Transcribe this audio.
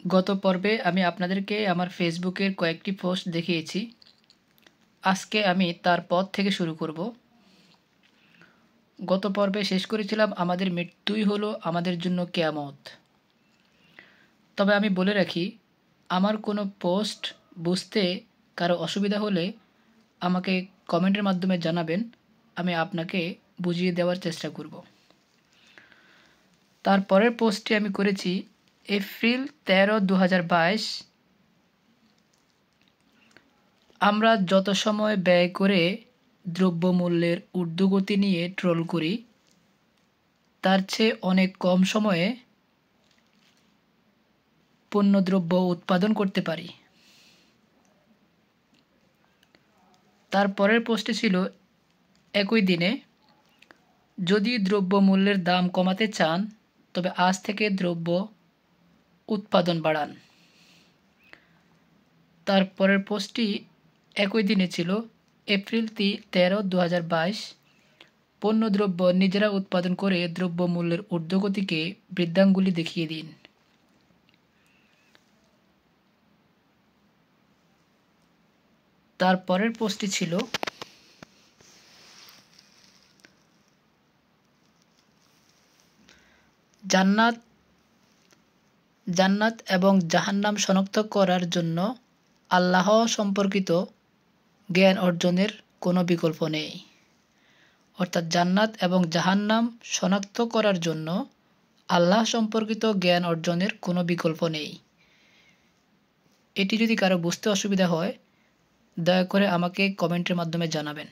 গত পর্বে আমি আপনাদেরকে আমার ফেসবুকের কয়েকটি পোস্ট দেখিয়েছি। আজকে আমি তার পর থেকে শুরু করব। গত পর্বে শেষ করেছিলাম আমাদের মৃত্যুই হলো আমাদের জন্য কিয়ামত। তবে আমি বলে রাখি, আমার কোনো পোস্ট বুঝতে কারো অসুবিধা হলে আমাকে কমেন্টের মাধ্যমে জানাবেন, আমি আপনাকে বুঝিয়ে দেওয়ার চেষ্টা করব। তারপরের পোস্টটি আমি করেছি এপ্রিল 13, 2022। আমরা যত সময় ব্যয় করে দ্রব্যমূল্যের ঊর্ধ্বগতি নিয়ে ট্রোল করি, তার চেয়ে অনেক কম সময়ে পণ্যদ্রব্য উৎপাদন করতে পারি। তারপরের পোস্টে ছিল একই দিনে, যদি দ্রব্যমূল্যের দাম কমাতে চান তবে আজ থেকে দ্রব্য উৎপাদন বাড়ান। তারপরের পোস্টটি একই দিনে ছিল এপ্রিল 13, 2022। পণ্যদ্রব্য নিজেরা উৎপাদন করে দ্রব্যমূল্যের ঊর্ধ্বগতিকে বৃদ্ধাঙ্গুলি দেখিয়ে দিন। তারপরের পোস্টটি ছিল জান্নাত এবং জাহান্নাম শনাক্ত করার জন্য আল্লাহ সম্পর্কিত জ্ঞান অর্জনের কোনো বিকল্প নেই। অর্থাৎ জান্নাত এবং জাহান্নাম শনাক্ত করার জন্য আল্লাহ সম্পর্কিত জ্ঞান অর্জনের কোনো বিকল্প নেই। এটি যদি কারো বুঝতে অসুবিধা হয়, দয়া করে আমাকে কমেন্টের মাধ্যমে জানাবেন।